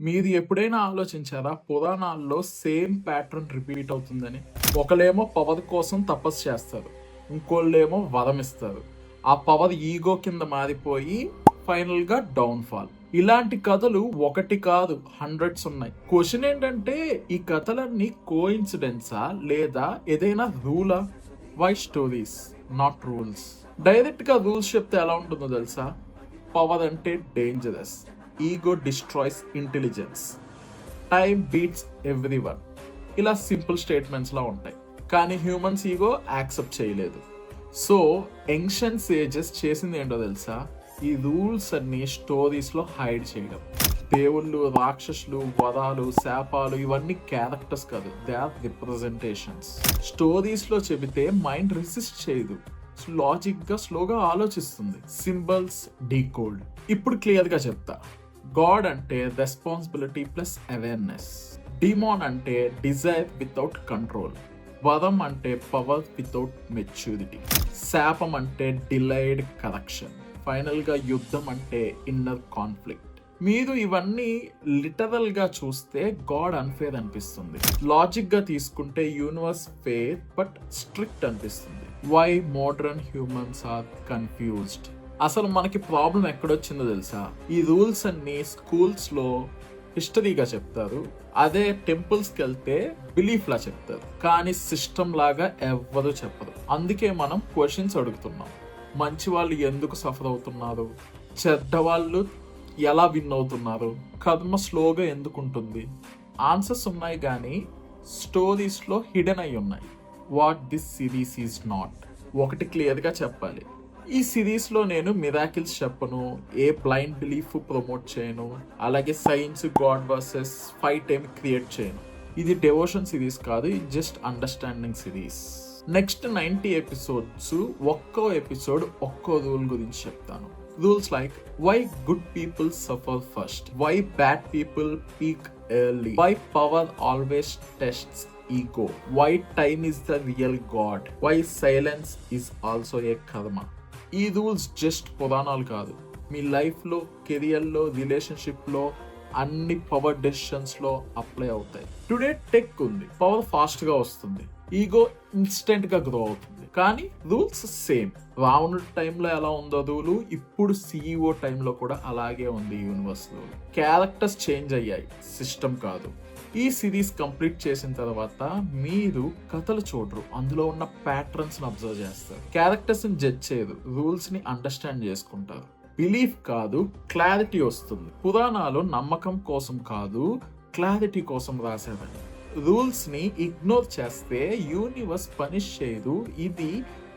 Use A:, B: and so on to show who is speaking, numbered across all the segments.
A: మీరు ఎప్పుడైనా ఆలోచించారా? పురాణాల్లో సేమ్ ప్యాటర్న్ రిపీట్ అవుతుందని. ఒకళ్ళేమో పవర్ కోసం తపస్సు చేస్తారు. ఇంకోళ్ళేమో వరం ఇస్తారు. ఆ పవర్ ఈగో కింద మారిపోయి ఫైనల్‌గా డౌన్‌ఫాల్. ఇలాంటి కథలు ఒకటి కాదు హండ్రెడ్స్ ఉన్నాయి. క్వెషన్ ఏంటంటే ఈ కథలన్నీ కోయిన్సిడెన్సా? లేదా ఏదైనా రూలా? Why stories not rules? డైరెక్ట్‌గా రూల్స్ చెప్తే ఎలా ఉంటుందో తెలుసా? పవర్ అంటే dangerous. Ego destroys intelligence. Time beats everyone. ఇలా సింపుల్ స్టేట్మెంట్స్లా ఉంటాయి. కానీ హ్యూమన్స్ ఈగో యాక్సెప్ట్ చేయలేదు. సో ఏన్షియెంట్ సేజెస్ చేసింది ఏంటో తెలుసా? ఈ రూల్స్ అన్ని స్టోరీస్లో హైడ్ చేయడం. దేవుళ్ళు, రాక్షసులు, వరాలు, శాపాలు ఇవన్నీ క్యారెక్టర్స్ కాదు, దే ఆర్ రిప్రజెంటేషన్స్. స్టోరీస్లో చెబితే మైండ్ రెసిస్ట్ చేయదు, లాజిక్గా స్లోగా ఆలోచిస్తుంది. Symbols decode. ఇప్పుడు క్లియర్గా చెప్తా. గాడ్ అంటే రెస్పాన్సిబిలిటీ ప్లస్ అవేర్నెస్. డిమాన్ అంటే డిజైర్ వితౌట్ కంట్రోల్. వరం అంటే పవర్ వితౌట్ మెచ్యూరిటీ. శాపం అంటే డిలైడ్ కరెక్షన్. ఫైనల్గా యుద్ధం అంటే ఇన్నర్ కాన్ఫ్లిక్ట్. మీరు ఇవన్నీ లిటరల్ గా చూస్తే గాడ్ అన్ఫేర్ అనిపిస్తుంది. లాజిక్ గా తీసుకుంటే యూనివర్స్ ఫేర్ బట్ స్ట్రిక్ట్ అనిపిస్తుంది. Why modern humans are confused? అసలు మనకి ప్రాబ్లం ఎక్కడొచ్చిందో తెలుసా? ఈ రూల్స్ అన్ని స్కూల్స్ లో హిస్టరీగా చెప్తారు, అదే టెంపుల్స్కి వెళ్తే బిలీఫ్ లా చెప్తారు, కానీ సిస్టమ్ లాగా ఎవ్వరు చెప్పరు. అందుకే మనం క్వశ్చన్స్ అడుగుతున్నాం. మంచి వాళ్ళు ఎందుకు సఫర్ అవుతున్నారు? చెడ్డవాళ్ళు ఎలా విన్ అవుతున్నారు? కర్మ స్లోగా ఎందుకు ఉంటుంది? ఆన్సర్స్ ఉన్నాయి కానీ స్టోరీస్లో హిడెన్ అయి ఉన్నాయి. What this series is not. ఒకటి క్లియర్గా చెప్పాలి, ఈ సిరీస్లో నేను మిరాకిల్స్ చెప్పను, ఏ బ్లైండ్ బిలీఫ్ ప్రమోట్ చేయను, అలాగే సైన్స్, గాడ్ వర్సెస్ ఫైట్ ఏమి క్రియేట్ చేయను. ఇది డెవోషన్ సిరీస్ కాదు, ఇది just understanding series. Next 90 episodes ఒక్కో ఎపిసోడ్ ఒక్కో రూల్ గురించి చెప్తాను. Rules like why good people suffer first, why bad people peak early, why power always tests ego, why time is the real god, why silence is also a karma. ఈ rules just పురాణాలు కాదు, మీ లైఫ్లో, కెరియర్లో, రిలేషన్షిప్లో, అన్ని power డెసిషన్స్లో apply అవుతాయి. Today tech ఉంది, power ఫాస్ట్గా వస్తుంది, ఈగో ఇన్స్టెంట్గా గ్రో అవుతుంది, కానీ రూల్స్ సేమ్. రావణుడి టైంలో ఎలా ఉందో రూలు, ఇప్పుడు CEO టైంలో కూడా అలాగే ఉంది యూనివర్స్ రూల్. క్యారెక్టర్స్ చేంజ్ అయ్యాయి, సిస్టమ్ కాదు. ఈ సిరీస్ కంప్లీట్ చేసిన తర్వాత మీరు కథలు చూడరు, అందులో ఉన్న ప్యాటర్న్స్ ని అబ్జర్వ్ చేస్తారు. క్యారెక్టర్స్ ని జడ్జ్ చేయరు, రూల్స్ ని అండర్స్టాండ్ చేసుకుంటారు. బిలీఫ్ కాదు, క్లారిటీ వస్తుంది. పురాణాలు నమ్మకం కోసం కాదు, క్లారిటీ కోసం రాసేదని. రూల్స్ ని ఇగ్నోర్ చేస్తే యూనివర్స్ పనిష్ చేయదు, ఇది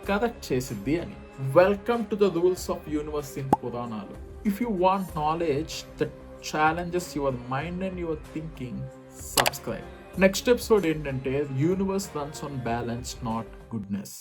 A: కరెక్ట్ చేసిద్ది అని. Welcome to the rules of universe in పురాణాలు. If you want knowledge that challenges your mind and your thinking, subscribe. Next episode ఏంటంటే universe runs on balance, not goodness.